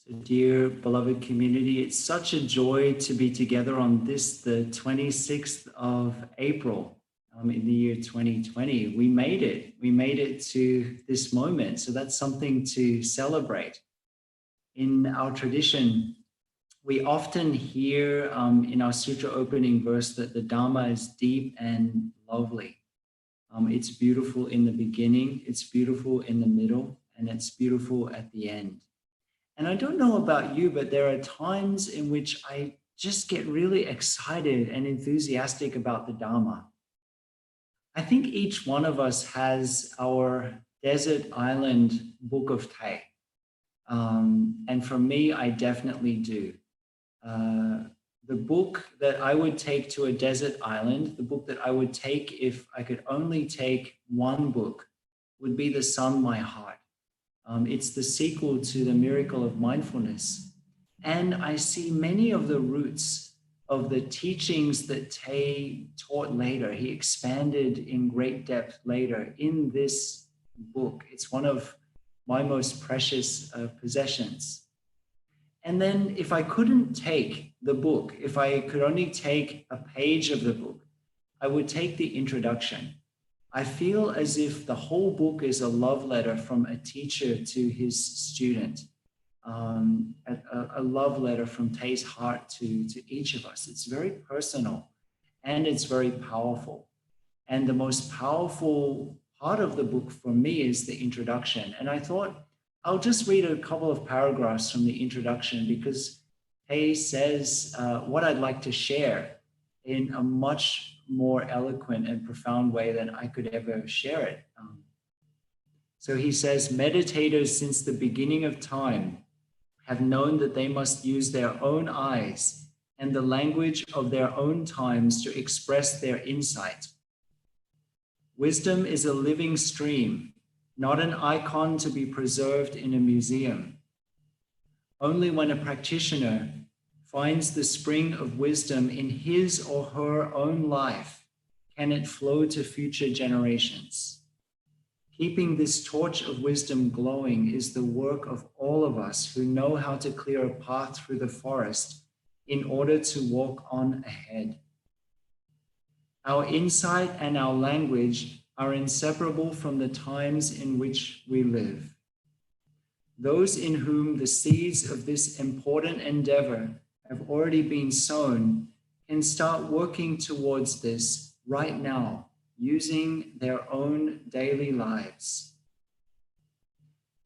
So dear beloved community, it's such a joy to be together on this, the 26th of April in the year 2020. We made it. We made it to this moment. So that's something to celebrate. In our tradition, we often hear in our sutra opening verse that the Dhamma is deep and lovely. It's beautiful in the beginning, it's beautiful in the middle, and it's beautiful at the end. And I don't know about you, but there are times in which I just get really excited and enthusiastic about the Dhamma. I think each one of us has our desert island book of Thai. And for me, I definitely do. The book that I would take to a desert island, the book that I would take if I could only take one book, would be The Sun, My Heart. It's the sequel to The Miracle of Mindfulness. And I see many of the roots of the teachings that Thay taught later. He expanded in great depth later in this book. It's one of my most precious possessions. And then if I couldn't take the book, if I could only take a page of the book, I would take the introduction. I feel as if the whole book is a love letter from a teacher to his student, a love letter from Thay's heart to each of us. It's very personal and it's very powerful. And the most powerful part of the book for me is the introduction. And I thought, I'll just read a couple of paragraphs from the introduction because Thay says what I'd like to share in a much more eloquent and profound way than I could ever share it. So he says, meditators since the beginning of time have known that they must use their own eyes and the language of their own times to express their insight. Wisdom is a living stream, not an icon to be preserved in a museum. Only when a practitioner finds the spring of wisdom in his or her own life can it flow to future generations. Keeping this torch of wisdom glowing is the work of all of us who know how to clear a path through the forest in order to walk on ahead. Our insight and our language are inseparable from the times in which we live. Those in whom the seeds of this important endeavor have already been sown can start working towards this right now, using their own daily lives.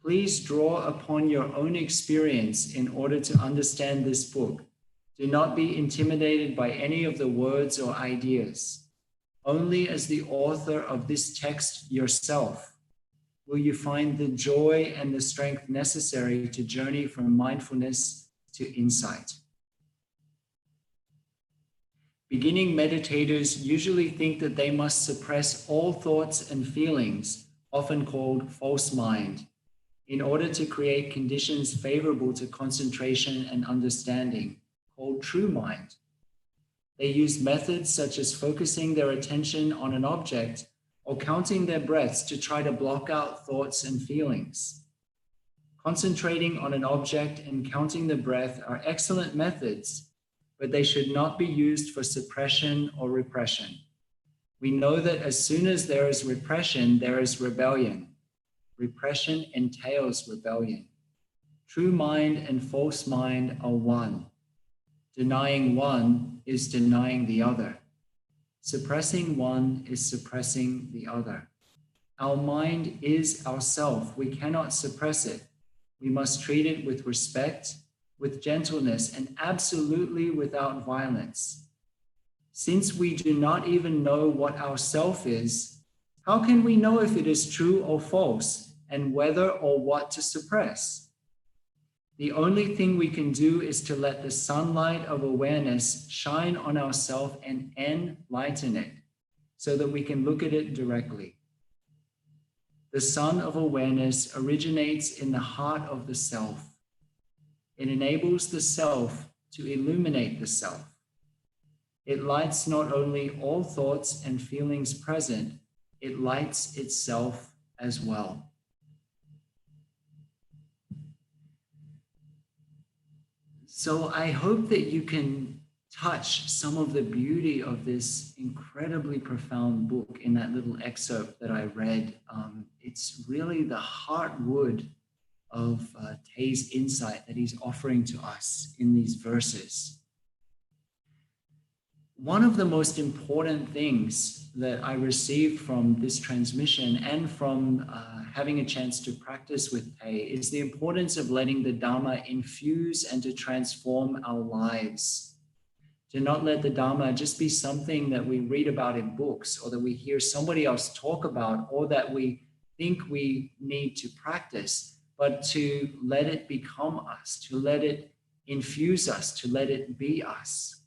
Please draw upon your own experience in order to understand this book. Do not be intimidated by any of the words or ideas. Only as the author of this text yourself will you find the joy and the strength necessary to journey from mindfulness to insight. Beginning meditators usually think that they must suppress all thoughts and feelings, often called false mind, in order to create conditions favorable to concentration and understanding, called true mind. They use methods such as focusing their attention on an object or counting their breaths to try to block out thoughts and feelings. Concentrating on an object and counting the breath are excellent methods, but they should not be used for suppression or repression. We know that as soon as there is repression, there is rebellion. Repression entails rebellion. True mind and false mind are one. Denying one is denying the other. Suppressing one is suppressing the other. Our mind is ourself. We cannot suppress it. We must treat it with respect, with gentleness, and absolutely without violence. Since we do not even know what our self is, how can we know if it is true or false, and whether or what to suppress? The only thing we can do is to let the sunlight of awareness shine on ourself and enlighten it, so that we can look at it directly. The sun of awareness originates in the heart of the self. It enables the self to illuminate the self. It lights not only all thoughts and feelings present, it lights itself as well. So I hope that you can touch some of the beauty of this incredibly profound book in that little excerpt that I read. It's really the heartwood of Tay's insight that he's offering to us in these verses. One of the most important things that I received from this transmission and from having a chance to practice with Tay is the importance of letting the Dhamma infuse and to transform our lives. To not let the Dhamma just be something that we read about in books or that we hear somebody else talk about or that we think we need to practice, but to let it become us, to let it infuse us, to let it be us.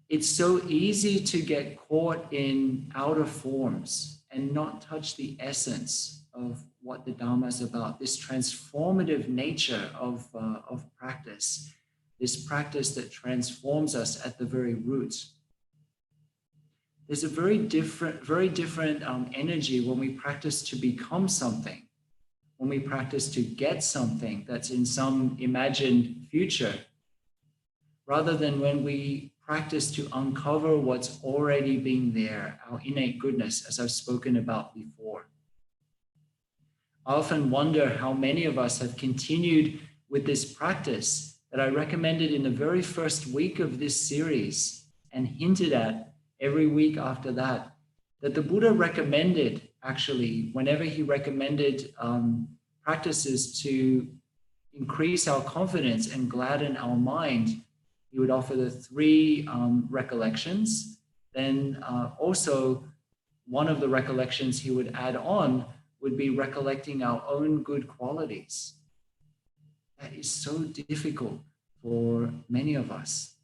It's so easy to get caught in outer forms and not touch the essence of what the Dhamma is about, this transformative nature of practice, this practice that transforms us at the very root. There's a very different energy when we practice to become something, when we practice to get something that's in some imagined future, rather than when we practice to uncover what's already been there, our innate goodness, as I've spoken about before. I often wonder how many of us have continued with this practice that I recommended in the very first week of this series and hinted at every week after that, that the Buddha recommended, actually, whenever he recommended practices to increase our confidence and gladden our mind, he would offer the 3 recollections. Then also one of the recollections he would add on would be recollecting our own good qualities. That is so difficult for many of us.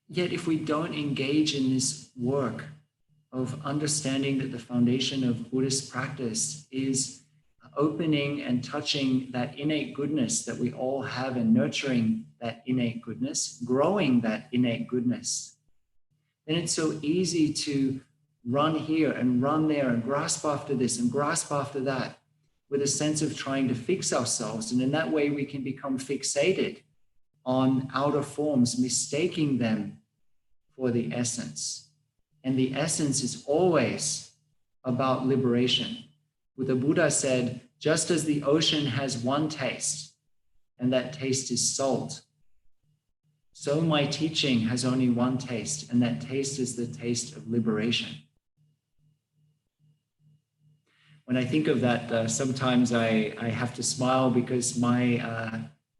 Yet if we don't engage in this work of understanding that the foundation of Buddhist practice is opening and touching that innate goodness that we all have and nurturing that innate goodness, growing that innate goodness, then it's so easy to run here and run there and grasp after this and grasp after that with a sense of trying to fix ourselves. And in that way, we can become fixated on outer forms, mistaking them for the essence. And the essence is always about liberation. The Buddha said, just as the ocean has one taste, and that taste is salt, so my teaching has only one taste, and that taste is the taste of liberation. When I think of that, sometimes I have to smile because my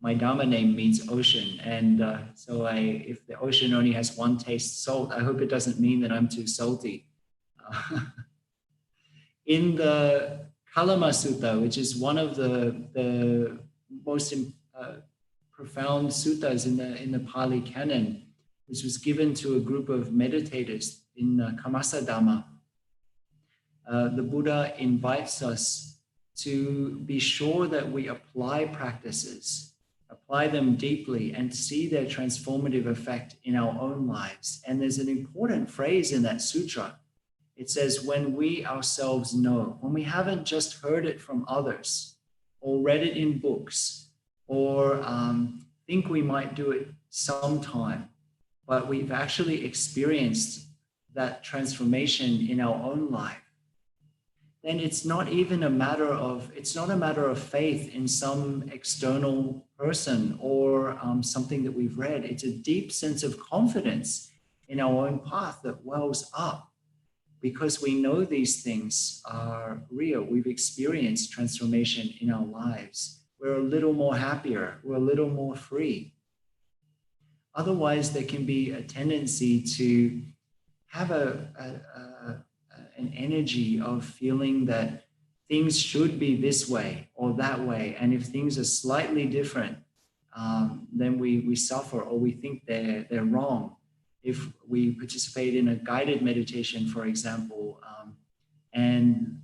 Dhamma name means ocean. And so if the ocean only has one taste, salt, I hope it doesn't mean that I'm too salty. In the Kalama Sutta, which is one of the most profound suttas in the Pali Canon, which was given to a group of meditators in Kamasa Dhamma, the Buddha invites us to be sure that we apply practices, apply them deeply, and see their transformative effect in our own lives. And there's an important phrase in that sutra. It says, when we ourselves know, when we haven't just heard it from others or read it in books or think we might do it sometime, but we've actually experienced that transformation in our own life, then it's not a matter of faith in some external person or something that we've read. It's a deep sense of confidence in our own path that wells up because we know these things are real. We've experienced transformation in our lives. We're a little more happier. We're a little more free. Otherwise, there can be a tendency to have an energy of feeling that things should be this way or that way. And if things are slightly different, then we suffer or we think they're wrong. If we participate in a guided meditation, for example, and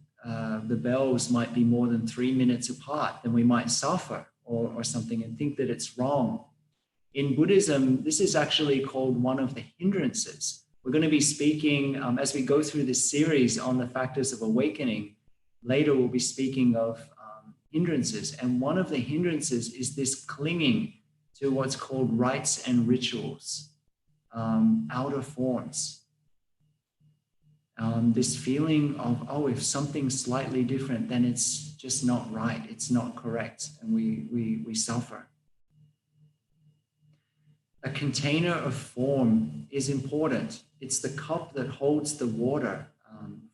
the bells might be more than 3 minutes apart, then we might suffer or something and think that it's wrong. In Buddhism, this is actually called one of the hindrances. We're going to be speaking, as we go through this series on the factors of awakening, later we'll be speaking of hindrances. And one of the hindrances is this clinging to what's called rites and rituals, outer forms. This feeling of, oh, if something's slightly different, then it's just not right, it's not correct, and we suffer. A container of form is important. It's the cup that holds the water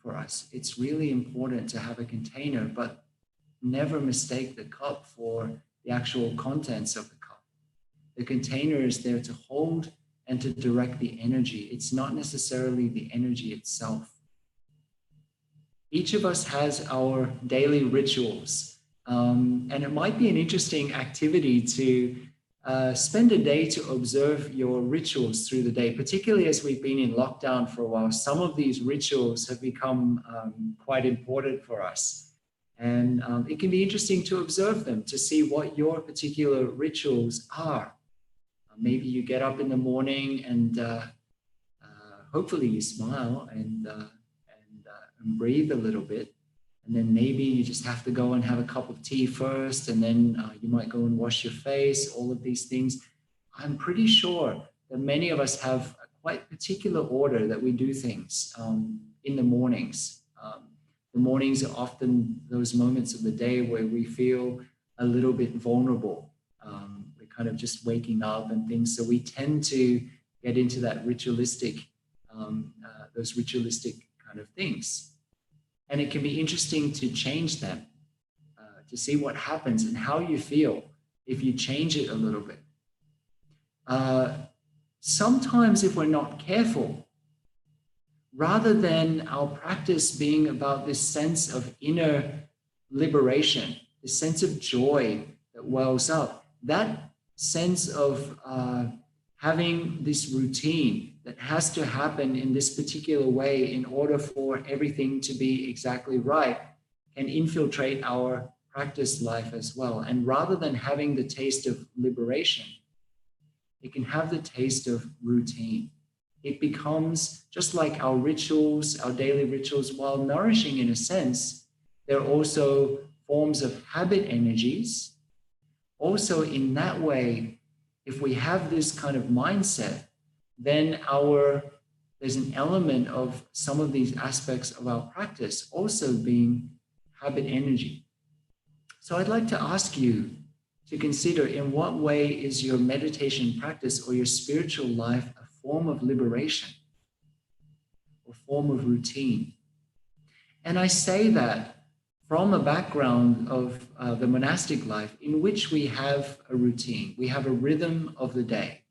for us. It's really important to have a container, but never mistake the cup for the actual contents of the cup. The container is there to hold and to direct the energy. It's not necessarily the energy itself. Each of us has our daily rituals, and it might be an interesting activity to spend a day to observe your rituals through the day, particularly as we've been in lockdown for a while. Some of these rituals have become quite important for us. And it can be interesting to observe them, to see what your particular rituals are. Maybe you get up in the morning and hopefully you smile and breathe a little bit. And then maybe you just have to go and have a cup of tea first, and then you might go and wash your face, all of these things. I'm pretty sure that many of us have a quite particular order that we do things in the mornings. The mornings are often those moments of the day where we feel a little bit vulnerable. We're kind of just waking up and things. So we tend to get into that ritualistic, those ritualistic kind of things. And it can be interesting to change them, to see what happens and how you feel if you change it a little bit. Sometimes if we're not careful, rather than our practice being about this sense of inner liberation, this sense of joy that wells up, that sense of having this routine that has to happen in this particular way in order for everything to be exactly right, can infiltrate our practice life as well. And rather than having the taste of liberation, it can have the taste of routine. It becomes just like our rituals, our daily rituals, while nourishing in a sense, they're also forms of habit energies. Also in that way, if we have this kind of mindset, then there's an element of some of these aspects of our practice also being habit energy. So I'd like to ask you to consider, in what way is your meditation practice or your spiritual life a form of liberation or form of routine? And I say that from a background of the monastic life in which we have a routine. We have a rhythm of the day.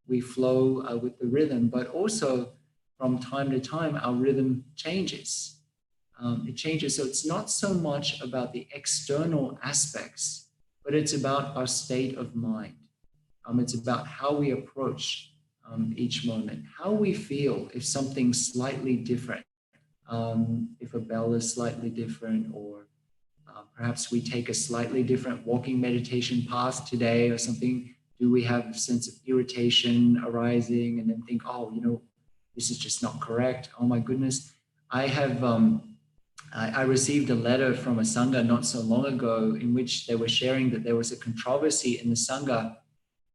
We flow with the rhythm, but also from time to time, our rhythm changes. It changes. So it's not so much about the external aspects, but it's about our state of mind. It's about how we approach each moment, how we feel if something's slightly different, if a bell is slightly different, or perhaps we take a slightly different walking meditation path today or something. Do we have a sense of irritation arising and then think, oh, this is just not correct. Oh my goodness. I have, I received a letter from a Sangha not so long ago in which they were sharing that there was a controversy in the Sangha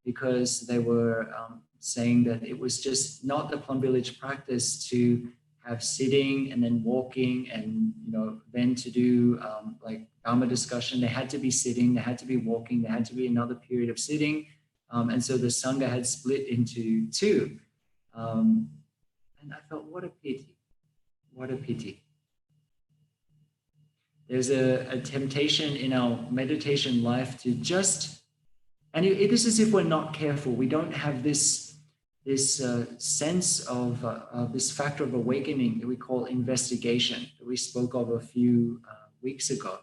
because they were saying that it was just not the Plum Village practice to have sitting and then walking and, then to do like dhamma discussion. They had to be sitting, they had to be walking, there had to be another period of sitting. And so the Sangha had split into two. And I thought, what a pity. What a pity. There's a temptation in our meditation life to just, and it is as if we're not careful. We don't have this sense of this factor of awakening that we call investigation, that we spoke of a few weeks ago.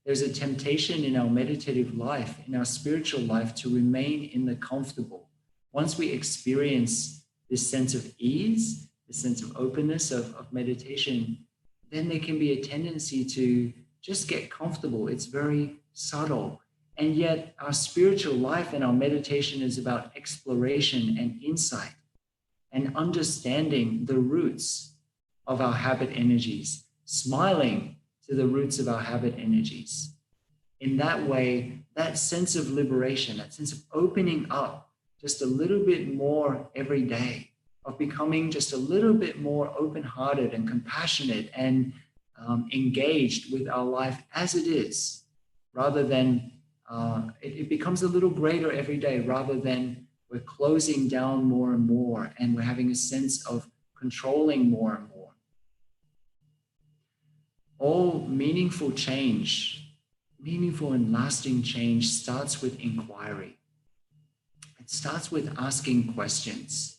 There's a temptation in our meditative life, in our spiritual life, to remain in the comfortable. Once we experience this sense of ease, this sense of openness of meditation, then there can be a tendency to just get comfortable. It's very subtle. And yet our spiritual life and our meditation is about exploration and insight and understanding the roots of our habit energies, smiling to the roots of our habit energies, in that way, that sense of liberation, that sense of opening up just a little bit more every day, of becoming just a little bit more open-hearted and compassionate and engaged with our life as it is, rather than it becomes a little greater every day, rather than we're closing down more and more and we're having a sense of controlling more and more. All meaningful change, meaningful and lasting change starts with inquiry. It starts with asking questions.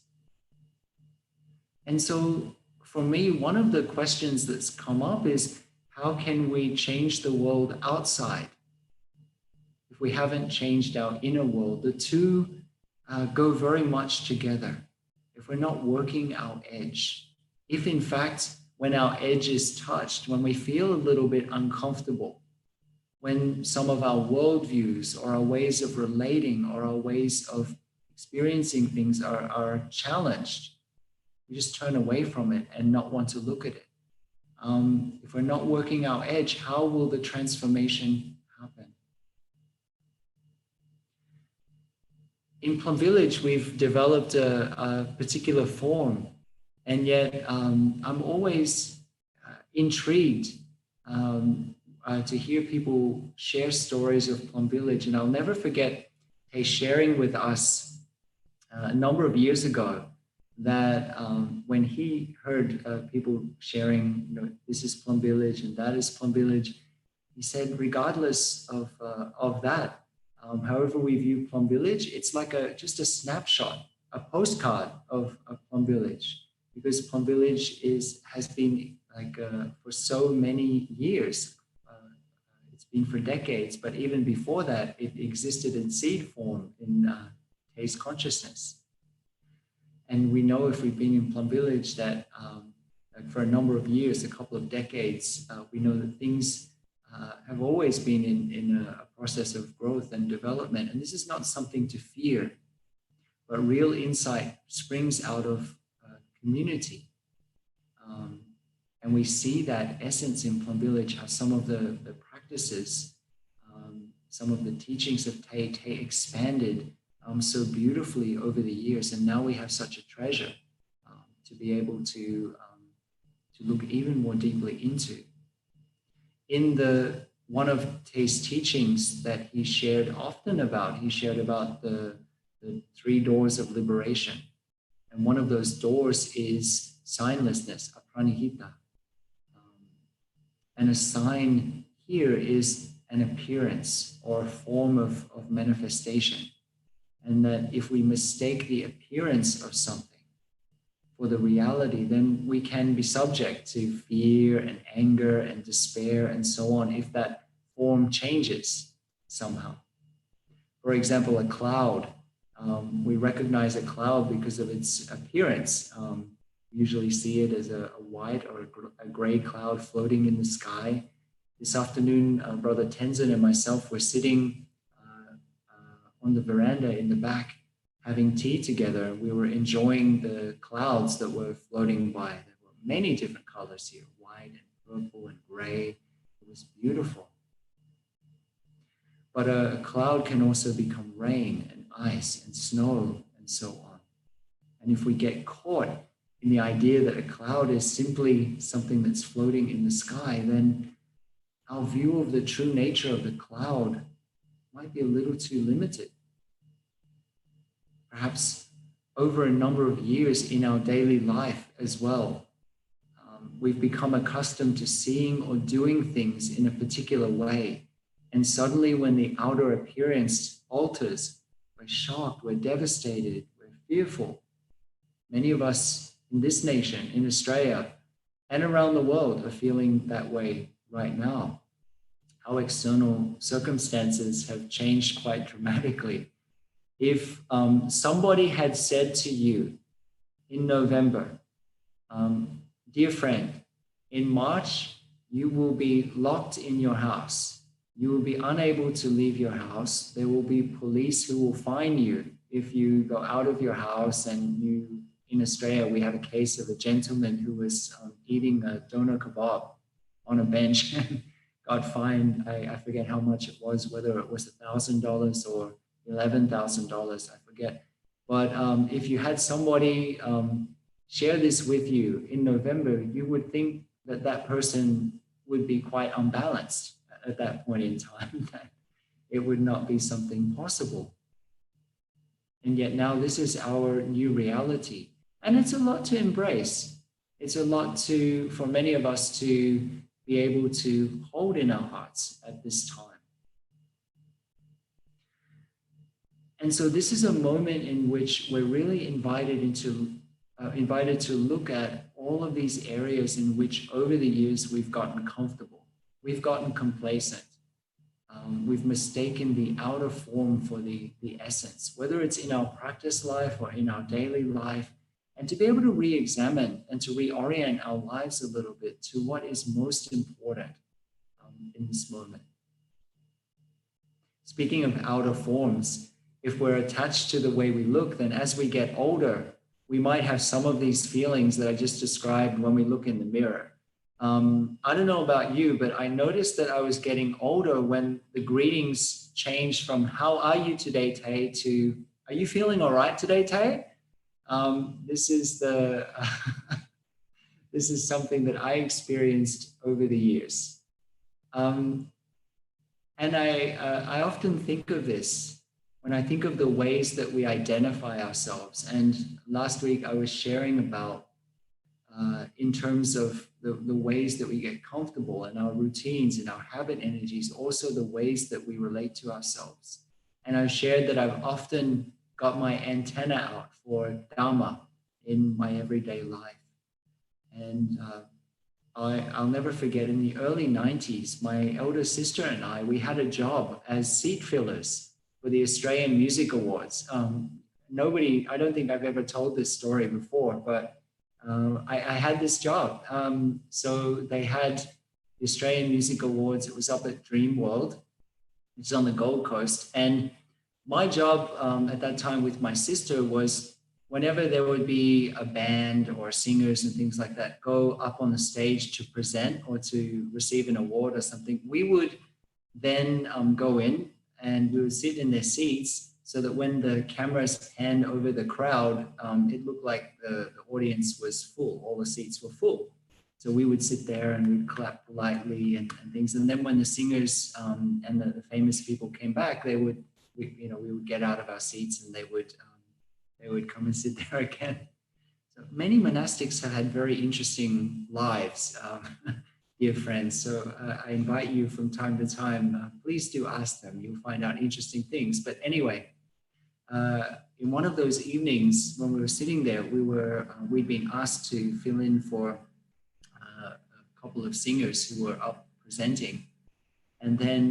And so for me, one of the questions that's come up is, how can we change the world outside? If we haven't changed our inner world, the two go very much together. If we're not working our edge, if in fact, when our edge is touched, when we feel a little bit uncomfortable, when some of our worldviews or our ways of relating or our ways of experiencing things are challenged, we just turn away from it and not want to look at it. If we're not working our edge, how will the transformation happen? In Plum Village, we've developed a particular form, and yet I'm always intrigued to hear people share stories of Plum Village. And I'll never forget Tay sharing with us a number of years ago that when he heard people sharing, this is Plum Village and that is Plum Village, he said, regardless of that, however we view Plum Village, it's like just a snapshot, a postcard of Plum Village, because Plum Village has been like for so many years. It's been for decades, but even before that, it existed in seed form in Tay's consciousness. And we know, if we've been in Plum Village, that like for a number of years, a couple of decades, we know that things have always been in a process of growth and development. And this is not something to fear, but real insight springs out of community. And we see that essence in Plum Village, how some of the practices, some of the teachings of Tay expanded so beautifully over the years. And now we have such a treasure to be able to look even more deeply into. In one of Tay's teachings that he shared often about, he shared about the 3 doors of liberation. And one of those doors is signlessness, apranihita. And a sign here is an appearance or a form of manifestation. And that if we mistake the appearance of something for the reality, then we can be subject to fear and anger and despair and so on if that form changes somehow. For example, a cloud. We recognize a cloud because of its appearance. We usually see it as a white or a gray cloud floating in the sky. This afternoon, Brother Tenzin and myself were sitting on the veranda in the back, having tea together. We were enjoying the clouds that were floating by. There were many different colors here, white and purple and gray. It was beautiful. But a cloud can also become rain and ice and snow and so on. And if we get caught in the idea that a cloud is simply something that's floating in the sky, then our view of the true nature of the cloud might be a little too limited. Perhaps over a number of years in our daily life as well, we've become accustomed to seeing or doing things in a particular way. And suddenly when the outer appearance alters, we're shocked, we're devastated, we're fearful. Many of us in this nation, in Australia, and around the world are feeling that way right now. How external circumstances have changed quite dramatically. If somebody had said to you in November, dear friend, in March, you will be locked in your house. You will be unable to leave your house. There will be police who will fine you if you go out of your house. And in Australia, we have a case of a gentleman who was eating a doner kebab on a bench and got fined. I forget how much it was, whether it was $1,000 or $11,000, I forget. But if you had somebody share this with you in November, you would think that that person would be quite unbalanced at that point in time, that it would not be something possible. And yet now this is our new reality. And it's a lot to embrace. It's a lot for many of us to be able to hold in our hearts at this time. And so this is a moment in which we're really invited to look at all of these areas in which over the years we've gotten comfortable, we've gotten complacent, we've mistaken the outer form for the essence, whether it's in our practice life or in our daily life, and to be able to re-examine and to reorient our lives a little bit to what is most important in this moment. Speaking of outer forms, if we're attached to the way we look, then as we get older, we might have some of these feelings that I just described when we look in the mirror. I don't know about you, but I noticed that I was getting older when the greetings changed from "How are you today, Tay?" to "Are you feeling all right today, Tay?" This is something that I experienced over the years. And I often think of this when I think of the ways that we identify ourselves. And last week I was sharing about in terms of the ways that we get comfortable and our routines and our habit energies, also the ways that we relate to ourselves. And I've shared that I've often got my antenna out for dhamma in my everyday life. And I'll never forget, in the early 90s, my elder sister and I, we had a job as seat fillers for the Australian Music Awards. I don't think I've ever told this story before, but I had this job. So they had the Australian Music Awards. It was up at Dream World, which is on the Gold Coast. And my job at that time with my sister was, whenever there would be a band or singers and things like that go up on the stage to present or to receive an award or something, we would then go in and we would sit in their seats, so that when the cameras pan over the crowd, it looked like the audience was full, all the seats were full. So we would sit there and we'd clap politely and things. And then when the singers and the famous people came back, we would get out of our seats and they would come and sit there again. So many monastics have had very interesting lives, dear friends. So I invite you from time to time, please do ask them. You'll find out interesting things. But anyway, in one of those evenings when we were sitting there, we'd been asked to fill in for a couple of singers who were up presenting. And then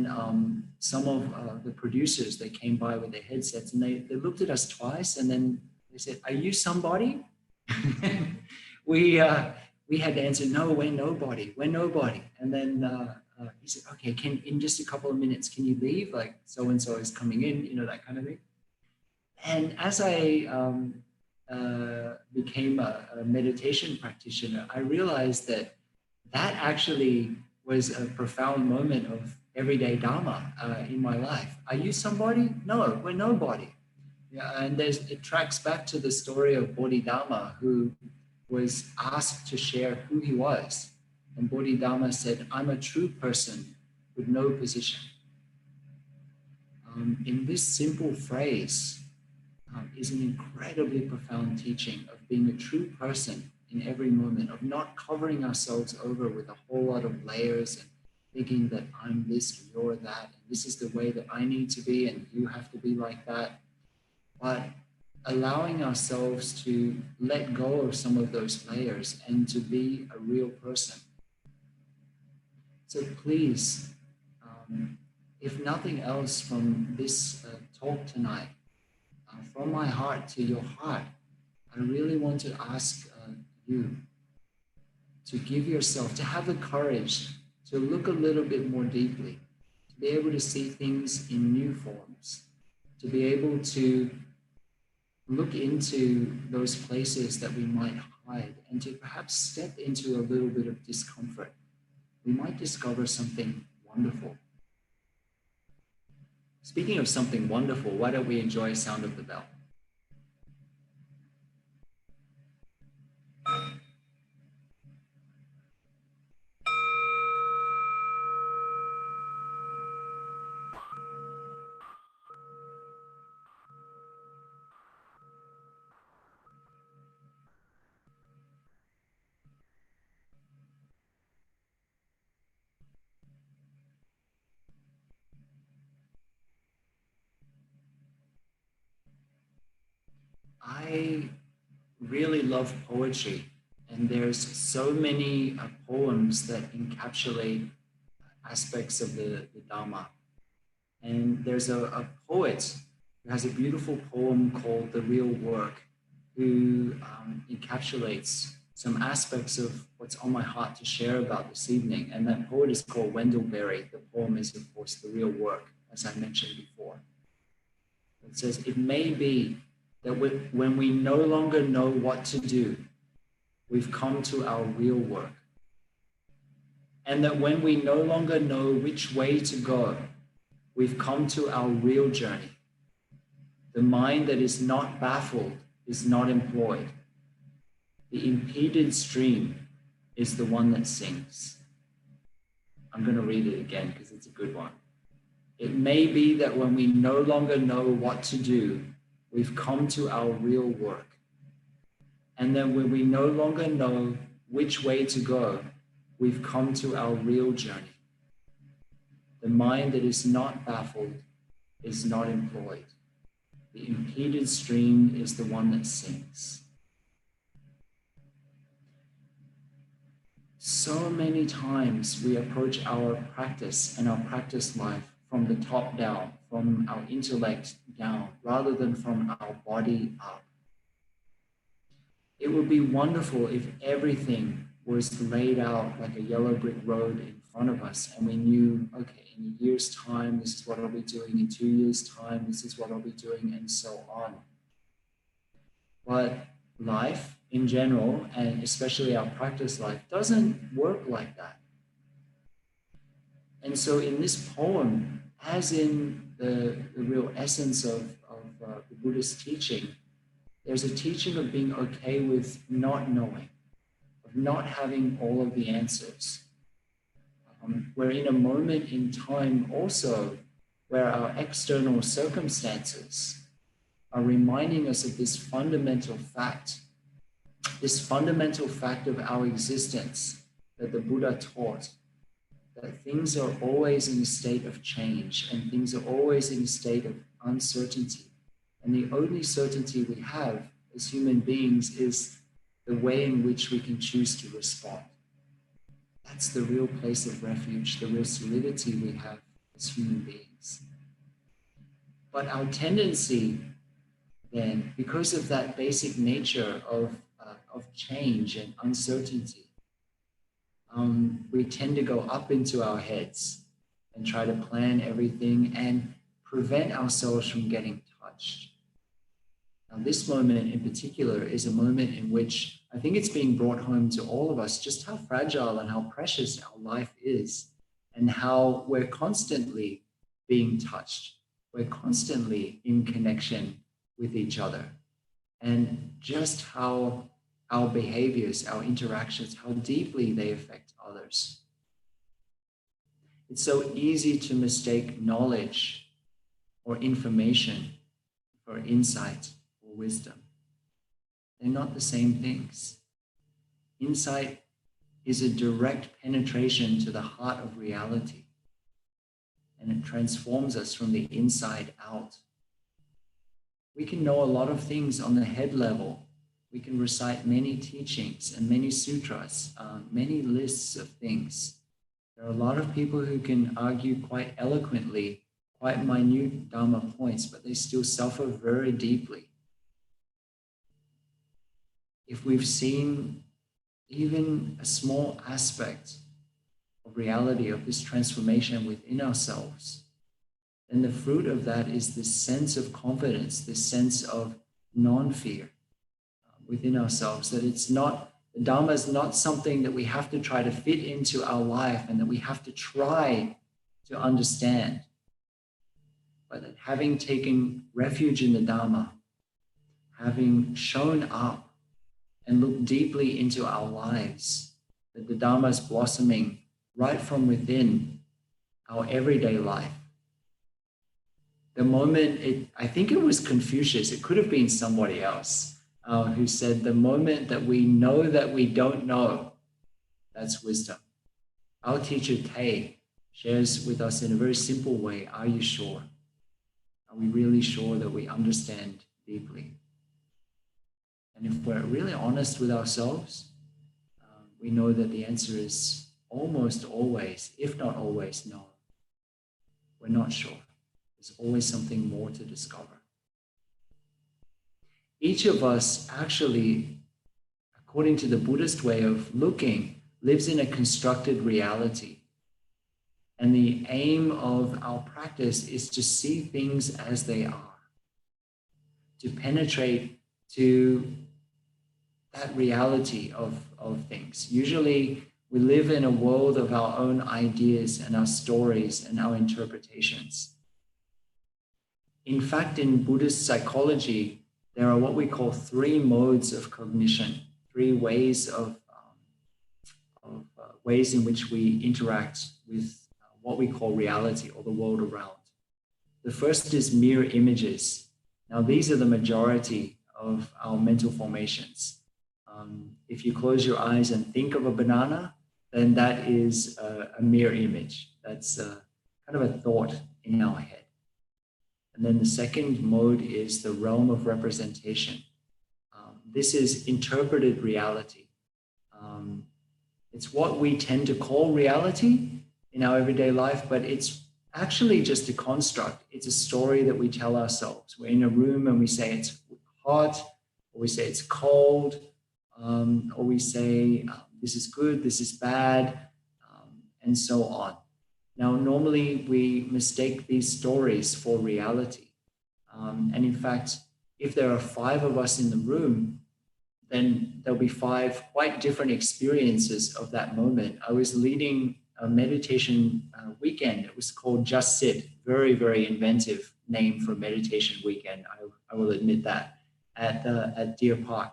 some of the producers, they came by with their headsets and they looked at us twice and then they said, "Are you somebody?" we had to answer, "No, we're nobody. We're nobody." And then he said, "Okay, in just a couple of minutes, can you leave? Like so-and-so is coming in," that kind of thing. And as I became a meditation practitioner, I realized that actually was a profound moment of everyday dharma in my life. Are you somebody? No, we're nobody. Yeah, and it tracks back to the story of Bodhidharma, who was asked to share who he was. And Bodhidharma said, "I'm a true person with no position." In this simple phrase is an incredibly profound teaching of being a true person in every moment, of not covering ourselves over with a whole lot of layers and thinking that I'm this and you're that, and this is the way that I need to be and you have to be like that. But allowing ourselves to let go of some of those layers and to be a real person. So please, if nothing else from this talk tonight, from my heart to your heart, I really want to ask you to give yourself, to have the courage to look a little bit more deeply, to be able to see things in new forms, to be able to look into those places that we might hide and to perhaps step into a little bit of discomfort. We might discover something wonderful. Speaking of something wonderful, why don't we enjoy sound of the bell? I really love poetry, and there's so many poems that encapsulate aspects of the Dharma. And there's a poet who has a beautiful poem called The Real Work, who encapsulates some aspects of what's on my heart to share about this evening. And that poet is called Wendell Berry. The poem is, of course, The Real Work, as I mentioned before. It says, "It may be that when we no longer know what to do, we've come to our real work. And that when we no longer know which way to go, we've come to our real journey. The mind that is not baffled is not employed. The impeded stream is the one that sinks." I'm going to read it again because it's a good one. "It may be that when we no longer know what to do, we've come to our real work. And then when we no longer know which way to go, we've come to our real journey. The mind that is not baffled is not employed. The impeded stream is the one that sinks." So many times we approach our practice and our practice life from the top down, from our intellect down, rather than from our body up. It would be wonderful if everything was laid out like a yellow brick road in front of us, and we knew, okay, in a year's time, this is what I'll be doing. In 2 years' time, this is what I'll be doing, and so on. But life in general, and especially our practice life, doesn't work like that. And so in this poem, as in the real essence of the Buddhist teaching, there's a teaching of being okay with not knowing, of not having all of the answers. We're in a moment in time also where our external circumstances are reminding us of this fundamental fact of our existence that the Buddha taught, that things are always in a state of change and things are always in a state of uncertainty. And the only certainty we have as human beings is the way in which we can choose to respond. That's the real place of refuge, the real solidity we have as human beings. But our tendency then, because of that basic nature of change and uncertainty, we tend to go up into our heads and try to plan everything and prevent ourselves from getting touched. Now, this moment in particular is a moment in which I think it's being brought home to all of us just how fragile and how precious our life is, and how we're constantly being touched. We're constantly in connection with each other, and just how our behaviors, our interactions, how deeply they affect others. It's so easy to mistake knowledge or information for insight or wisdom. They're not the same things. Insight is a direct penetration to the heart of reality, and it transforms us from the inside out. We can know a lot of things on the head level. We can recite many teachings and many sutras, many lists of things. There are a lot of people who can argue quite eloquently, quite minute Dharma points, but they still suffer very deeply. If we've seen even a small aspect of reality of this transformation within ourselves, then the fruit of that is this sense of confidence, this sense of non-fear within ourselves, that it's not, the Dharma is not something that we have to try to fit into our life and that we have to try to understand. But that having taken refuge in the Dharma, having shown up and looked deeply into our lives, that the Dharma is blossoming right from within our everyday life. The moment, I think it was Confucius, it could have been somebody else, who said, the moment that we know that we don't know, that's wisdom. Our teacher, Tay, shares with us in a very simple way, are you sure? Are we really sure that we understand deeply? And if we're really honest with ourselves, we know that the answer is almost always, if not always, no. We're not sure. There's always something more to discover. Each of us actually, according to the Buddhist way of looking, lives in a constructed reality. And the aim of our practice is to see things as they are, to penetrate to that reality of things. Usually we live in a world of our own ideas and our stories and our interpretations. In fact, in Buddhist psychology, there are what we call 3 modes of cognition, 3 ways ways in which we interact with what we call reality or the world around. The first is mere images. Now, these are the majority of our mental formations. If you close your eyes and think of a banana, then that is a mere image. That's kind of a thought in our head. And then the second mode is the realm of representation. This is interpreted reality. It's what we tend to call reality in our everyday life, but it's actually just a construct. It's a story that we tell ourselves. We're in a room and we say it's hot, or we say it's cold, or we say this is good, this is bad, and so on. Now, normally we mistake these stories for reality. And in fact, if there are 5 of us in the room, then there'll be 5 quite different experiences of that moment. I was leading a meditation weekend. It was called Just Sit. Very, very inventive name for a meditation weekend. I will admit that, at Deer Park.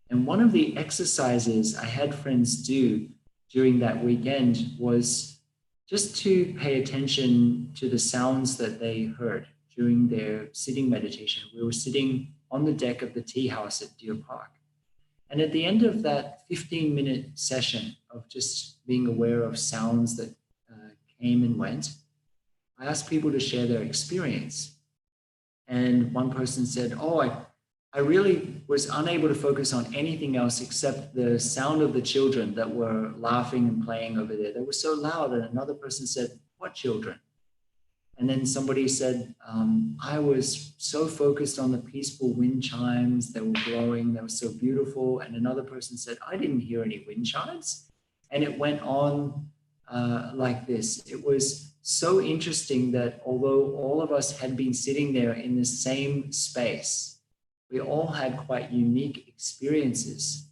And one of the exercises I had friends do during that weekend was just to pay attention to the sounds that they heard during their sitting meditation. We were sitting on the deck of the tea house at Deer Park. And at the end of that 15-minute session of just being aware of sounds that came and went, I asked people to share their experience. And one person said, oh, I really was unable to focus on anything else except the sound of the children that were laughing and playing over there. They were so loud. And another person said, what children? And then somebody said, I was so focused on the peaceful wind chimes. They were blowing. They were so beautiful. And another person said, I didn't hear any wind chimes. And it went on like this. It was so interesting that although all of us had been sitting there in the same space, we all had quite unique experiences.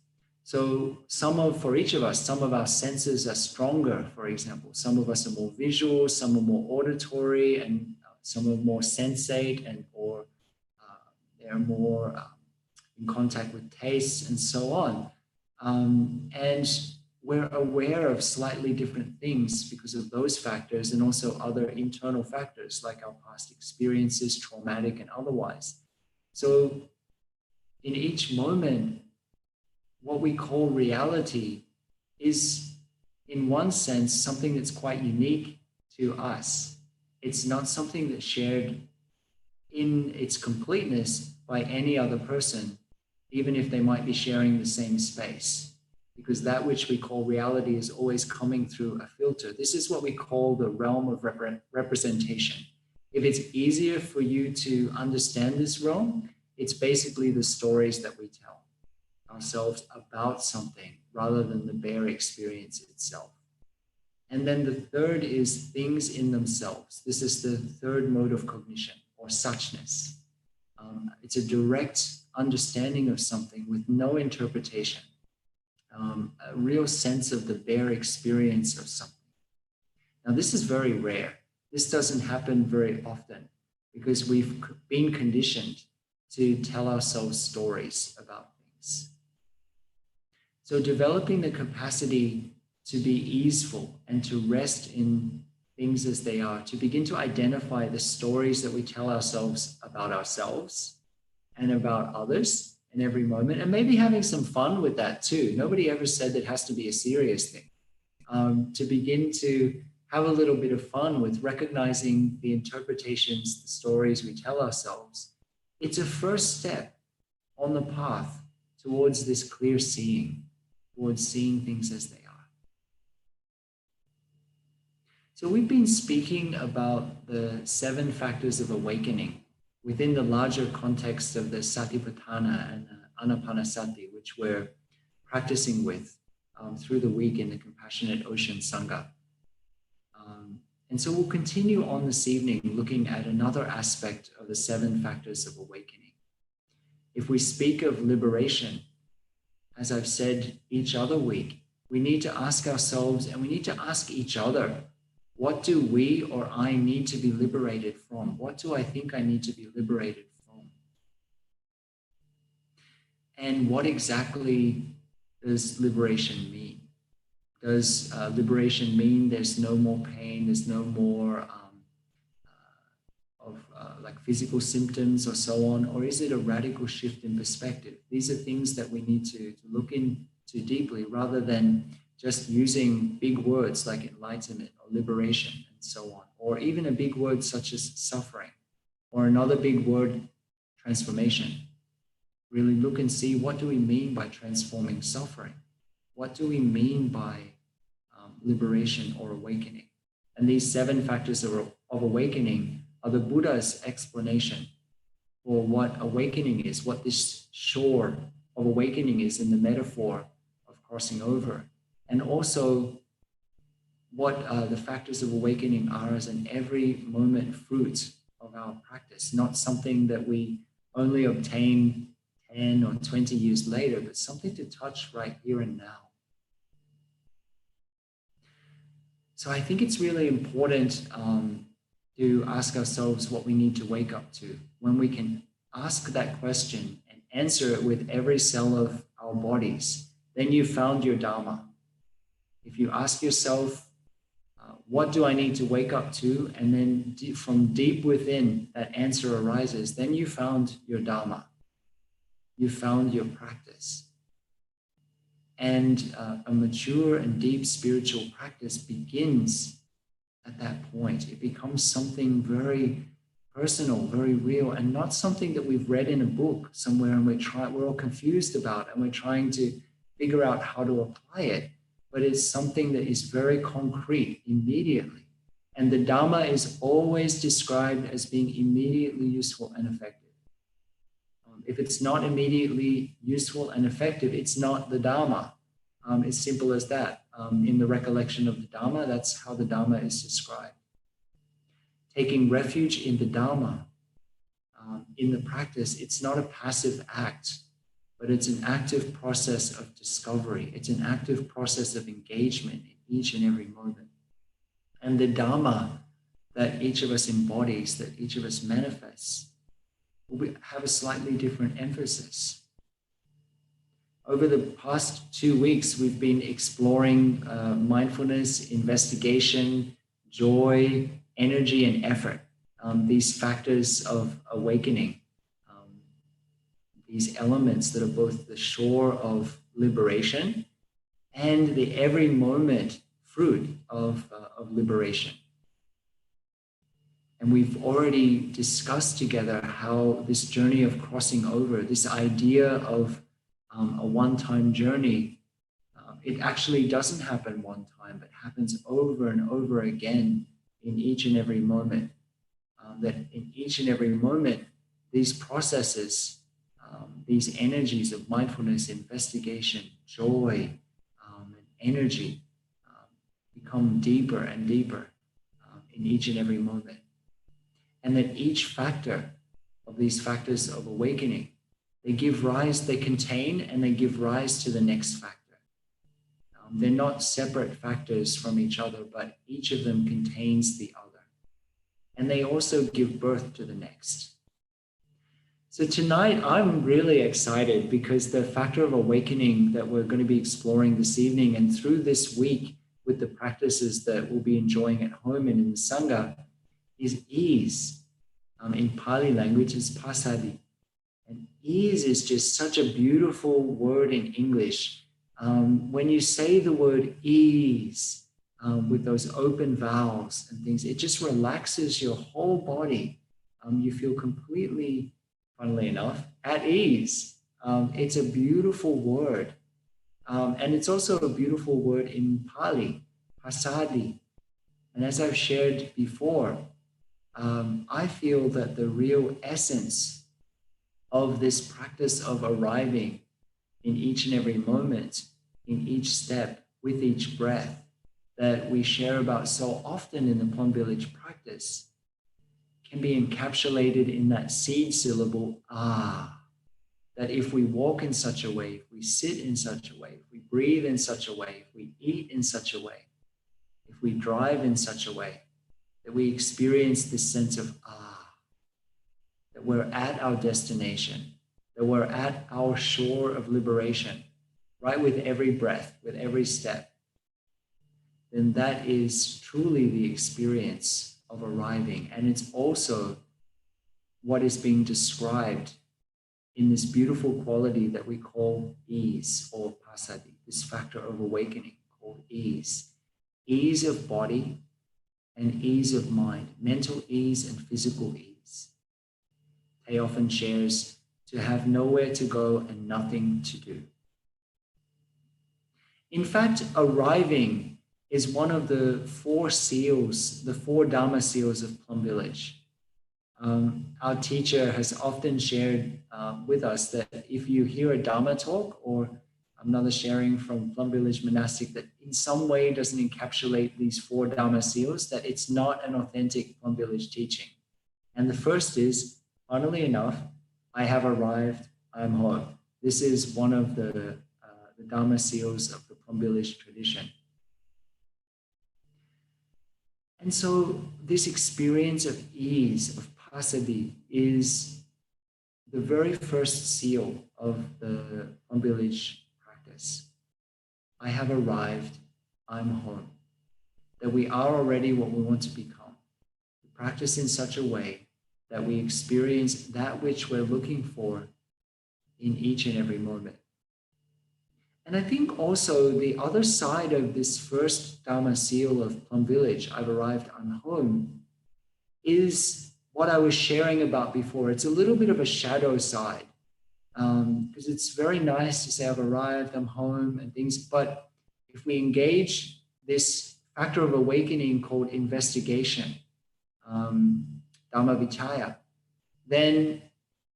So for each of us, some of our senses are stronger, for example. Some of us are more visual, some are more auditory, and some are more sensate, or they're more in contact with tastes and so on. And we're aware of slightly different things because of those factors, and also other internal factors like our past experiences, traumatic and otherwise. So in each moment, what we call reality is, in one sense, something that's quite unique to us. It's not something that's shared in its completeness by any other person, even if they might be sharing the same space, because that which we call reality is always coming through a filter. This is what we call the realm of representation. If it's easier for you to understand this realm, it's basically the stories that we tell ourselves about something rather than the bare experience itself. And then the third is things in themselves. This is the third mode of cognition, or suchness. It's a direct understanding of something with no interpretation, a real sense of the bare experience of something. Now, this is very rare. This doesn't happen very often because we've been conditioned to tell ourselves stories about things. So developing the capacity to be easeful and to rest in things as they are, to begin to identify the stories that we tell ourselves and about others in every moment, and maybe having some fun with that too. Nobody ever said that it has to be a serious thing. To begin to have a little bit of fun with recognizing the interpretations, the stories we tell ourselves. It's a first step on the path towards this clear seeing, towards seeing things as they are. So we've been speaking about the 7 factors of awakening within the larger context of the Satipatthana and Anapanasati, which we're practicing with through the week in the Compassionate Ocean Sangha. And so we'll continue on this evening looking at another aspect of the 7 factors of awakening. If we speak of liberation, as I've said each other week, we need to ask ourselves and we need to ask each other, what do we or I need to be liberated from? What do I think I need to be liberated from? And what exactly does liberation mean? Does liberation mean there's no more pain, there's no more like physical symptoms or so on? Or is it a radical shift in perspective? These are things that we need to look into deeply rather than just using big words like enlightenment or liberation and so on, or even a big word such as suffering, or another big word, transformation. Really look and see, what do we mean by transforming suffering? What do we mean by liberation or awakening? And these 7 factors of awakening are the Buddha's explanation for what awakening is, what this shore of awakening is in the metaphor of crossing over, and also what the factors of awakening are as an every moment fruit of our practice, not something that we only obtain 10 or 20 years later, but something to touch right here and now. So I think it's really important to ask ourselves what we need to wake up to. When we can ask that question and answer it with every cell of our bodies, then you found your dhamma. If you ask yourself, what do I need to wake up to? And then from deep within that answer arises, then you found your dhamma. You found your practice. And a mature and deep spiritual practice begins at that point. It becomes something very personal, very real, and not something that we've read in a book somewhere and we're all confused about and we're trying to figure out how to apply it. But it's something that is very concrete immediately. And the Dhamma is always described as being immediately useful and effective. If it's not immediately useful and effective, it's not the Dhamma. It's simple as that. In the recollection of the Dhamma, that's how the Dhamma is described. Taking refuge in the Dhamma, in the practice, it's not a passive act, but it's an active process of discovery. It's an active process of engagement in each and every moment. And the Dhamma that each of us embodies, that each of us manifests, will have a slightly different emphasis. Over the past 2 weeks, we've been exploring mindfulness, investigation, joy, energy, and effort. These factors of awakening. These elements that are both the shore of liberation and the every moment fruit of liberation. And we've already discussed together how this journey of crossing over, this idea of a one-time journey, it actually doesn't happen one time, but happens over and over again in each and every moment. That in each and every moment, these processes, these energies of mindfulness, investigation, joy, and energy become deeper and deeper in each and every moment. And that each factor of these factors of awakening, they give rise, they contain and they give rise to the next factor. They're not separate factors from each other, but each of them contains the other. and they also give birth to the next. So tonight, I'm really excited because the factor of awakening that we're going to be exploring this evening and through this week with the practices that we'll be enjoying at home and in the Sangha is ease. In Pali language is pasadi. And ease is just such a beautiful word in English. When you say the word ease with those open vowels and things, it just relaxes your whole body. You feel completely, funnily enough, at ease. It's a beautiful word. And it's also a beautiful word in Pali, pasadi. And as I've shared before, I feel that the real essence of this practice of arriving in each and every moment, in each step, with each breath that we share about so often in the Plum Village practice can be encapsulated in that seed syllable, ah, that if we walk in such a way, if we sit in such a way, if we breathe in such a way, if we eat in such a way, if we drive in such a way, that we experience this sense of that we're at our destination, that we're at our shore of liberation, right with every breath, with every step, then that is truly the experience of arriving. And it's also what is being described in this beautiful quality that we call ease or pasadi, this factor of awakening called ease. Ease of body and ease of mind, mental ease and physical ease. He often shares to have nowhere to go and nothing to do. In fact, arriving is one of the 4 seals, the 4 Dharma seals of Plum Village. Our teacher has often shared with us that if you hear a Dharma talk or another sharing from Plum Village monastic that in some way doesn't encapsulate these 4 Dharma seals, that it's not an authentic Plum Village teaching. And the first is, funnily enough, I have arrived, I'm home. This is one of the Dharma seals of the Plum Village tradition. And so this experience of ease, of pasadi, is the very first seal of the Plum Village practice. I have arrived, I'm home. That we are already what we want to become. We practice in such a way that we experience that which we're looking for in each and every moment. And I think also the other side of this first Dharma seal of Plum Village, I've arrived, I'm home, is what I was sharing about before. It's a little bit of a shadow side because it's very nice to say I've arrived, I'm home and things. But if we engage this factor of awakening called investigation, Dhamma Vichaya, then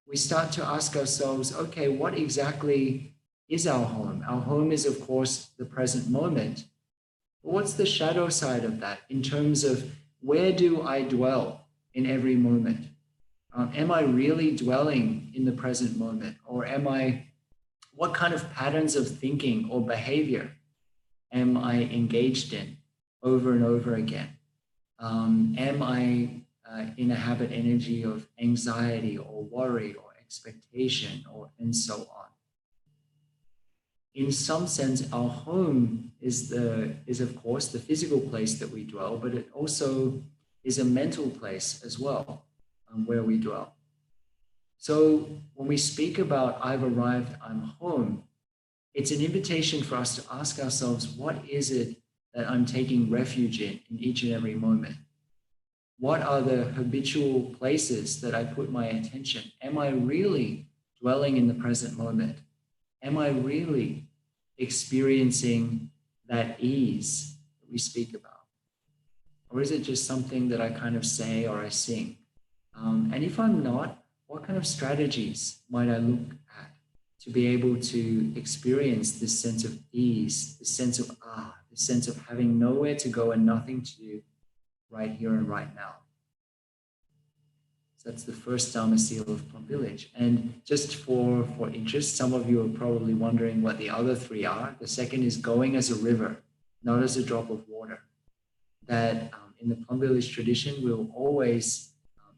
we start to ask ourselves, okay, what exactly is our home? Our home is, of course, the present moment. But what's the shadow side of that in terms of where do I dwell in every moment? Am I really dwelling in the present moment? Or what kind of patterns of thinking or behavior am I engaged in over and over again? Am I in a habit energy of anxiety or worry or expectation and so on? In some sense, our home is of course the physical place that we dwell, but it also is a mental place as well, where we dwell. So when we speak about I've arrived, I'm home, it's an invitation for us to ask ourselves, what is it that I'm taking refuge in each and every moment? What are the habitual places that I put my attention? Am I really dwelling in the present moment? Am I really experiencing that ease that we speak about? Or is it just something that I kind of say or I sing? And if I'm not, what kind of strategies might I look at to be able to experience this sense of ease, this sense of this sense of having nowhere to go and nothing to do right here and right now? So that's the first Dharma seal of Plum Village. And just for interest, some of you are probably wondering what the other 3 are. The second is going as a river, not as a drop of water. That in the Plum Village tradition, we'll always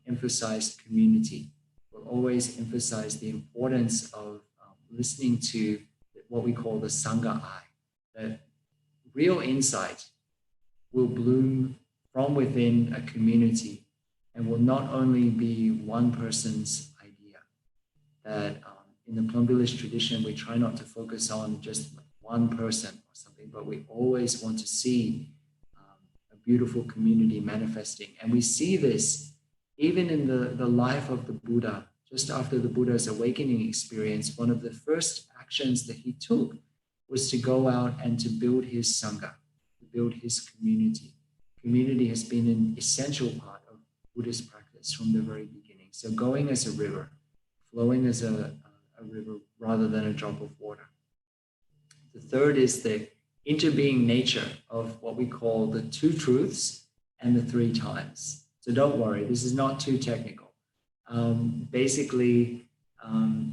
emphasize community. We'll always emphasize the importance of listening to what we call the Sangha eye. That real insight will bloom from within a community and will not only be one person's idea. That in the Plum Village tradition, we try not to focus on just one person or something, but we always want to see a beautiful community manifesting. And we see this even in the life of the Buddha. Just after the Buddha's awakening experience, one of the first actions that he took was to go out and to build his Sangha, to build his community. Community has been an essential part of Buddhist practice from the very beginning. So going as a river, flowing as a river rather than a drop of water. The third is the interbeing nature of what we call the two truths and the three times. So don't worry, this is not too technical. Basically,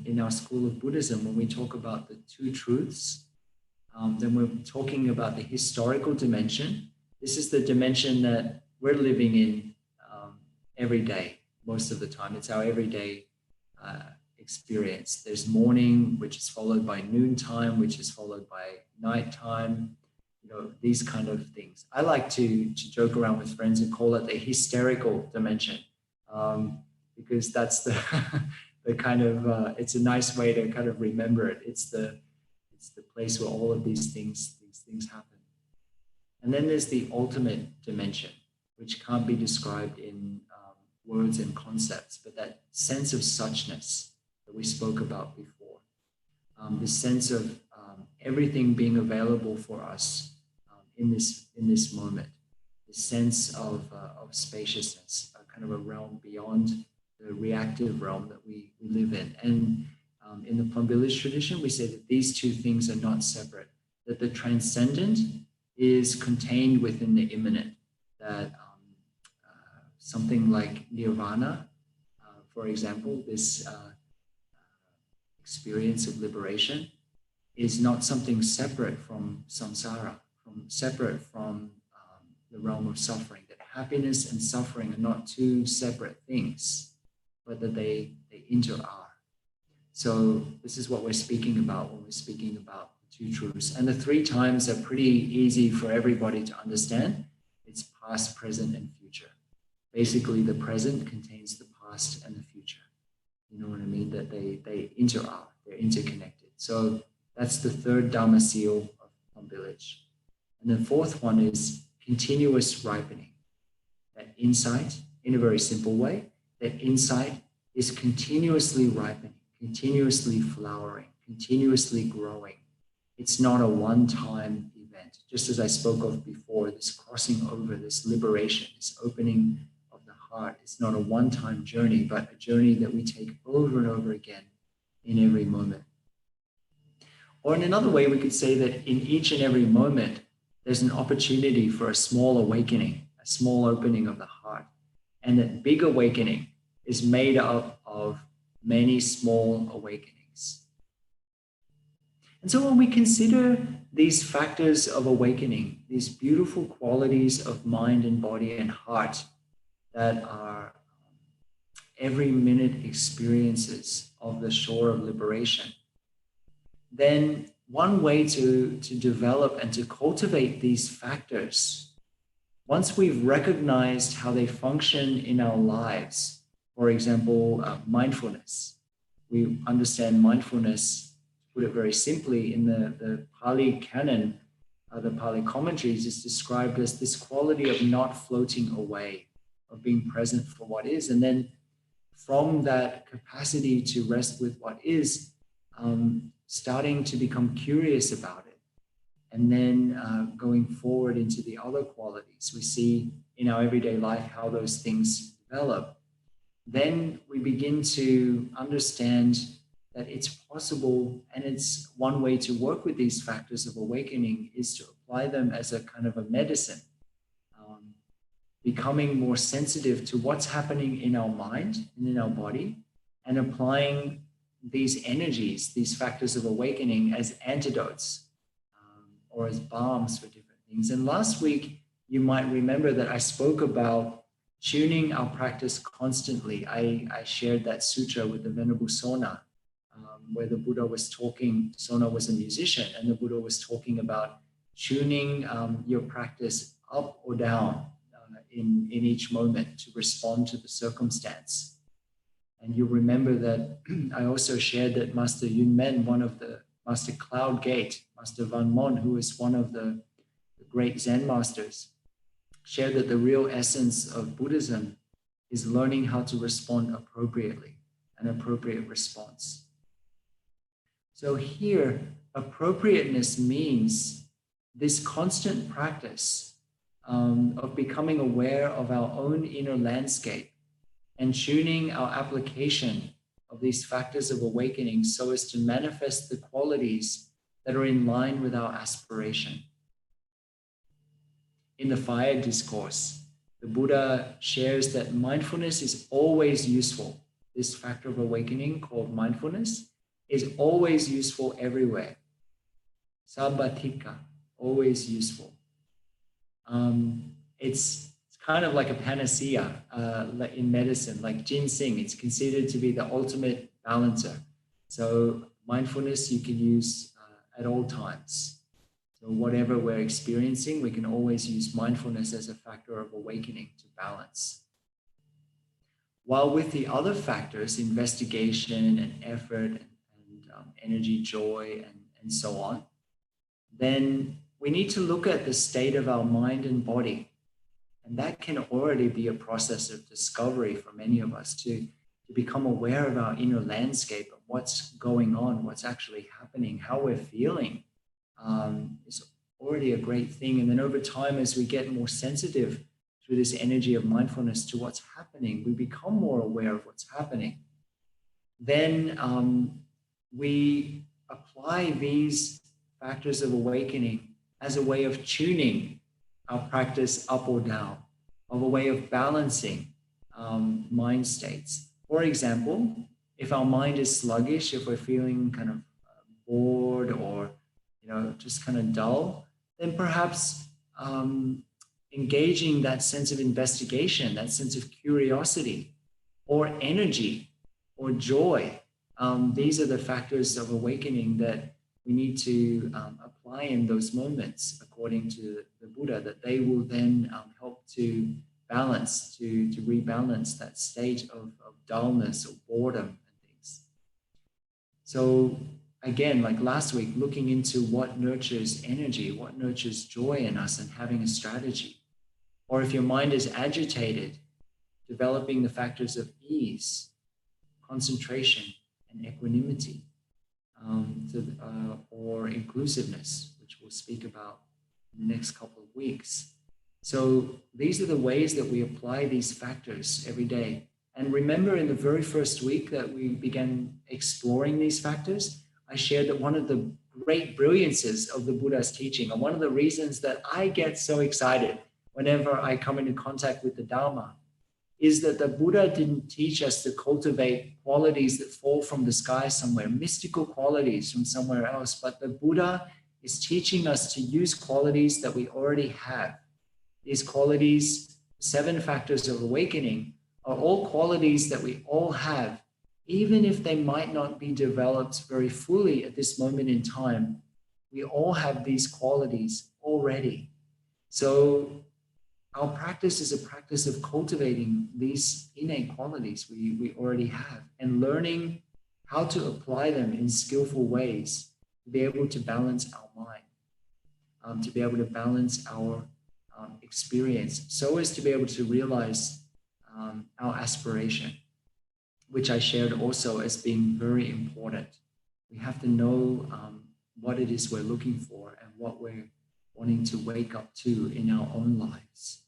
in our school of Buddhism, when we talk about the two truths, then we're talking about the historical dimension. This is the dimension that we're living in every day, most of the time. It's our everyday experience. There's morning, which is followed by noontime, which is followed by nighttime, these kind of things. I like to joke around with friends and call it the hysterical dimension, because that's the kind of, it's a nice way to kind of remember it. It's the place where all of these things happen. And then there's the ultimate dimension, which can't be described in words and concepts, but that sense of suchness that we spoke about before. The sense of everything being available for us in this moment. The sense of spaciousness, a kind of a realm beyond the reactive realm that we live in. And in the Plum Village tradition, we say that these two things are not separate, that the transcendent is contained within the immanent, that something like nirvana, for example, this experience of liberation, is not something separate from samsara, separate from the realm of suffering, that happiness and suffering are not two separate things, but that they inter-are. So this is what we're speaking about when we're speaking about the two truths. And the three times are pretty easy for everybody to understand. It's past, present, and future. Basically, the present contains the past and the future. You know what I mean? That they inter-are, they're interconnected. So that's the third Dharma seal of Plum Village. And the fourth one is continuous ripening. That insight, in a very simple way, that insight is continuously ripening, continuously flowering, continuously growing. It's not a one-time event. Just as I spoke of before, this crossing over, this liberation, this opening of the heart, it's not a one-time journey, but a journey that we take over and over again in every moment. Or in another way, we could say that in each and every moment, there's an opportunity for a small awakening, a small opening of the heart. And that big awakening is made up of many small awakenings. And so when we consider these factors of awakening, these beautiful qualities of mind and body and heart that are every minute experiences of the shore of liberation, then one way to develop and to cultivate these factors, once we've recognized how they function in our lives, for example, mindfulness. We understand mindfulness, to put it very simply, in the Pali canon, the Pali commentaries, is described as this quality of not floating away, of being present for what is. And then from that capacity to rest with what is, starting to become curious about it. And then going forward into the other qualities, we see in our everyday life how those things develop. Then we begin to understand that it's possible, and it's one way to work with these factors of awakening is to apply them as a kind of a medicine, becoming more sensitive to what's happening in our mind and in our body, and applying these energies, these factors of awakening as antidotes or as balms for different things. And last week, you might remember that I spoke about tuning our practice constantly. I shared that sutra with the Venerable Sona, where the Buddha was talking. Sona was a musician, and the Buddha was talking about tuning your practice up or down in each moment to respond to the circumstance. And you remember that I also shared that Master Yun Men, one of the Master Cloud Gate, Master Van Mon, who is one of the great Zen masters, shared that the real essence of Buddhism is learning how to respond appropriately, an appropriate response. So here, appropriateness means this constant practice of becoming aware of our own inner landscape and tuning our application of these factors of awakening so as to manifest the qualities that are in line with our aspiration. In the fire discourse, the Buddha shares that mindfulness is always useful. This factor of awakening called mindfulness is always useful everywhere. Sabbatika, always useful. It's kind of like a panacea in medicine, like ginseng. It's considered to be the ultimate balancer. So mindfulness you can use at all times. So whatever we're experiencing, we can always use mindfulness as a factor of awakening to balance. While with the other factors, investigation and effort and energy, joy, and so on, then we need to look at the state of our mind and body. And that can already be a process of discovery for many of us to become aware of our inner landscape of what's going on, what's actually happening, how we're feeling. Is already a great thing. And then over time, as we get more sensitive through this energy of mindfulness to what's happening, we become more aware of what's happening. Then we apply these factors of awakening as a way of tuning our practice up or down, of a way of balancing mind states. For example, if our mind is sluggish, if we're feeling kind of bored or just kind of dull, then perhaps engaging that sense of investigation, that sense of curiosity or energy or joy. These are the factors of awakening that we need to apply in those moments, according to the Buddha, that they will then help to balance, to rebalance that state of dullness or boredom and things. So again, like last week, looking into what nurtures energy, what nurtures joy in us, and having a strategy. Or if your mind is agitated, developing the factors of ease, concentration, and equanimity, or inclusiveness, which we'll speak about in the next couple of weeks. So these are the ways that we apply these factors every day. And remember, in the very first week that we began exploring these factors, I shared that one of the great brilliances of the Buddha's teaching, and one of the reasons that I get so excited whenever I come into contact with the Dharma, is that the Buddha didn't teach us to cultivate qualities that fall from the sky somewhere, mystical qualities from somewhere else, but the Buddha is teaching us to use qualities that we already have. These qualities, 7 factors of awakening, are all qualities that we all have, even if they might not be developed very fully at this moment in time. We all have these qualities already. So our practice is a practice of cultivating these innate qualities we already have and learning how to apply them in skillful ways to be able to balance our mind, to be able to balance our experience, so as to be able to realize our aspiration, which I shared also as being very important. We have to know what it is we're looking for and what we're wanting to wake up to in our own lives.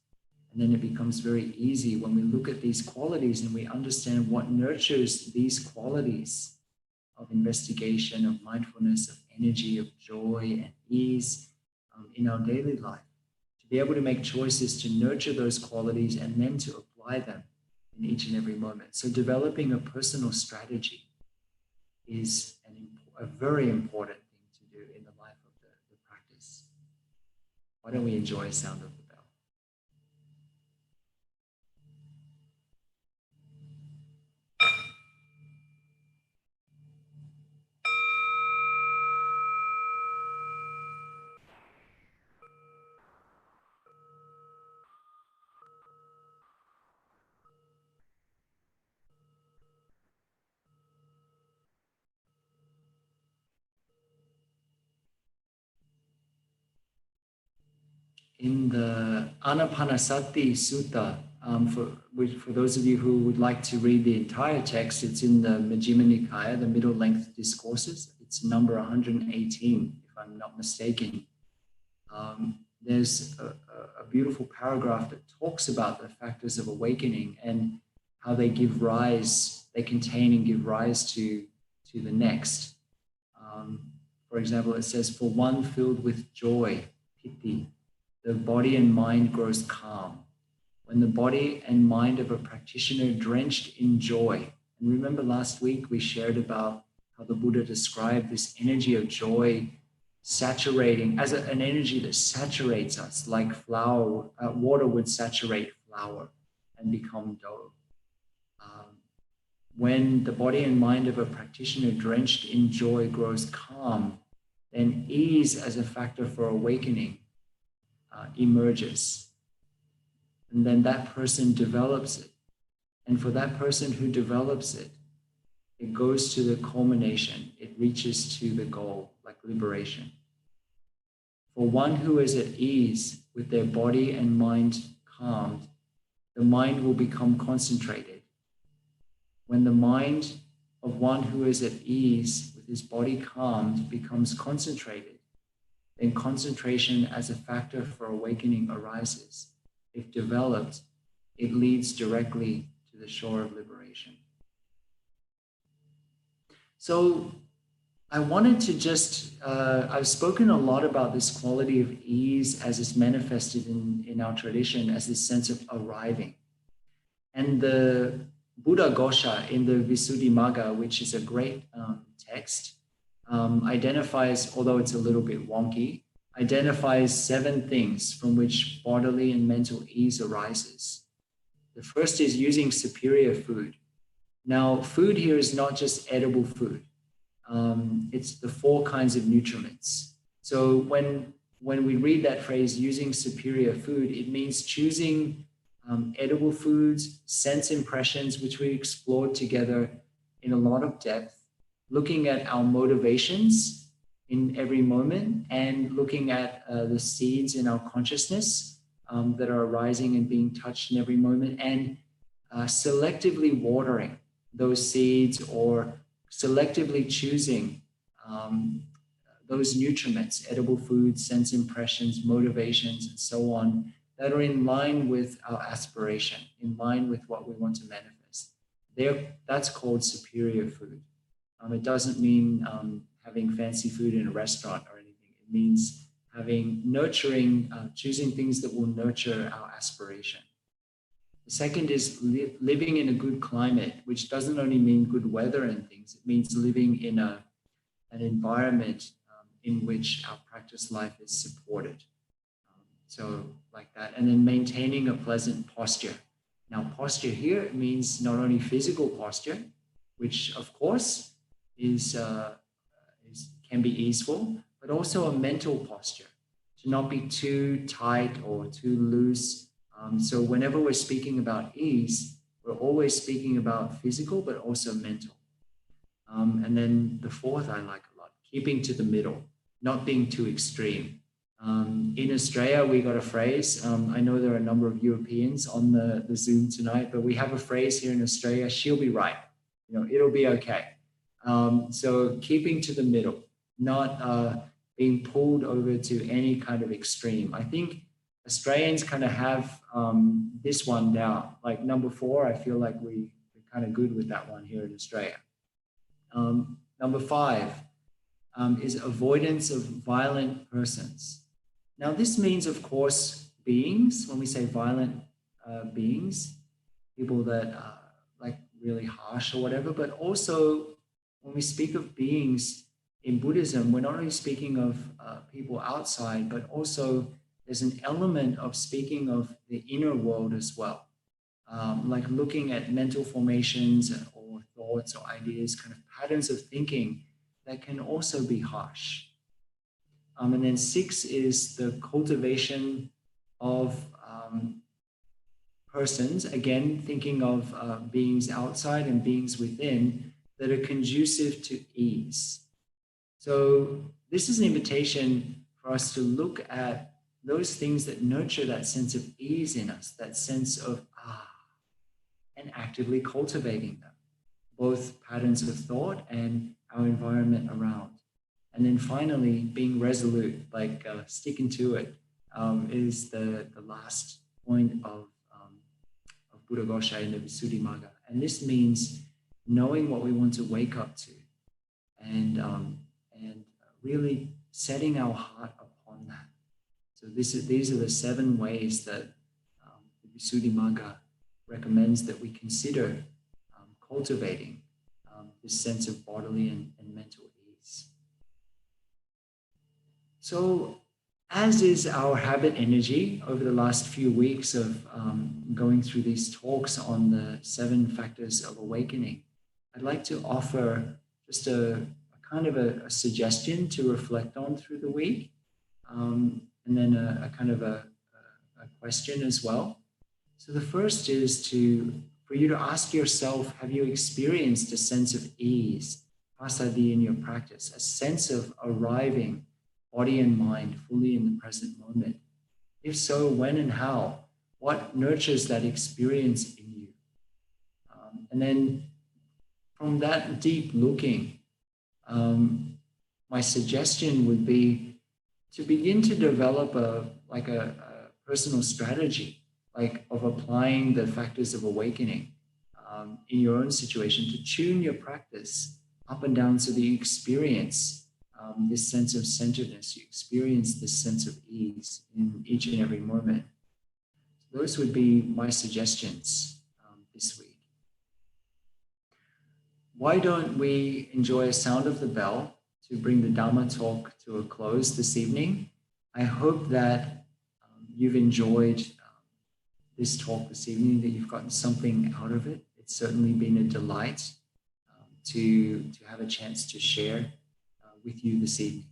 And then it becomes very easy when we look at these qualities and we understand what nurtures these qualities of investigation, of mindfulness, of energy, of joy and ease in our daily life. To be able to make choices to nurture those qualities and then to apply them in each and every moment. So developing a personal strategy is a very important thing to do in the life of the practice. Why don't we enjoy a sound of the in the Anapanasati Sutta, for those of you who would like to read the entire text, it's in the Majjhima Nikaya, the middle length discourses. It's number 118, if I'm not mistaken. There's a beautiful paragraph that talks about the factors of awakening and how they give rise, they contain and give rise to the next. For example, it says, for one filled with joy, piti, the body and mind grows calm. When the body and mind of a practitioner drenched in joy, and remember last week we shared about how the Buddha described this energy of joy saturating as an energy that saturates us like flour, water would saturate flour and become dough. When the body and mind of a practitioner drenched in joy grows calm, then ease as a factor for awakening emerges. And then that person develops it. And for that person who develops it, it goes to the culmination. It reaches to the goal, like liberation. For one who is at ease with their body and mind calmed, the mind will become concentrated. When the mind of one who is at ease with his body calmed becomes concentrated, then concentration as a factor for awakening arises. If developed, it leads directly to the shore of liberation. So I wanted to just, I've spoken a lot about this quality of ease as it's manifested in our tradition as this sense of arriving. And the Buddha Ghosha in the Visuddhimagga, which is a great text, identifies, although it's a little bit wonky, identifies 7 things from which bodily and mental ease arises. The first is using superior food. Now, food here is not just edible food. It's the 4 kinds of nutriments. So when we read that phrase, using superior food, it means choosing edible foods, sense impressions, which we explored together in a lot of depth, looking at our motivations in every moment and looking at the seeds in our consciousness that are arising and being touched in every moment, and selectively watering those seeds or selectively choosing those nutriments, edible foods, sense impressions, motivations, and so on, that are in line with our aspiration, in line with what we want to manifest. That's called superior food. It doesn't mean having fancy food in a restaurant or anything. It means nurturing, choosing things that will nurture our aspiration. The second is living in a good climate, which doesn't only mean good weather and things. It means living in an environment in which our practice life is supported. So like that. And then maintaining a pleasant posture. Now, posture here means not only physical posture, which of course can be easeful, but also a mental posture, to not be too tight or too loose. So whenever we're speaking about ease, we're always speaking about physical, but also mental. And then the fourth I like a lot, keeping to the middle, not being too extreme. In Australia, we got a phrase. I know there are a number of Europeans on the Zoom tonight, but we have a phrase here in Australia, she'll be right. It'll be okay. So keeping to the middle, not being pulled over to any kind of extreme. I think Australians kind of have this one down. Like number 4, I feel like we're kind of good with that one here in Australia. Number 5 is avoidance of violent persons. Now, this means, of course, beings. When we say violent beings, people that are like really harsh or whatever, but also when we speak of beings in Buddhism, we're not only speaking of people outside, but also there's an element of speaking of the inner world as well. Like looking at mental formations or thoughts or ideas, kind of patterns of thinking that can also be harsh. And then 6 is the cultivation of persons, again, thinking of beings outside and beings within that are conducive to ease. So this is an invitation for us to look at those things that nurture that sense of ease in us, that sense of and actively cultivating them, both patterns of thought and our environment around. And then finally, being resolute, like sticking to it, is the last point of Buddha Gosha in the Visuddhimagga. And this means knowing what we want to wake up to and really setting our heart upon that. So these are the 7 ways that the Visuddhimagga recommends that we consider cultivating this sense of bodily and mental ease. So, as is our habit energy over the last few weeks of going through these talks on the 7 factors of awakening, I'd like to offer just a kind of a suggestion to reflect on through the week, and then a kind of a question as well. So the first is for you to ask yourself, have you experienced a sense of ease, passaddhi, in your practice, a sense of arriving body and mind fully in the present moment? If so, when and how? What nurtures that experience in you? And then from that deep looking, my suggestion would be to begin to develop a personal strategy, like of applying the factors of awakening in your own situation, to tune your practice up and down so that you experience this sense of centeredness, you experience this sense of ease in each and every moment. Those would be my suggestions this week. Why don't we enjoy a sound of the bell to bring the Dharma talk to a close this evening? I hope that you've enjoyed this talk this evening, that you've gotten something out of it. It's certainly been a delight to have a chance to share with you this evening.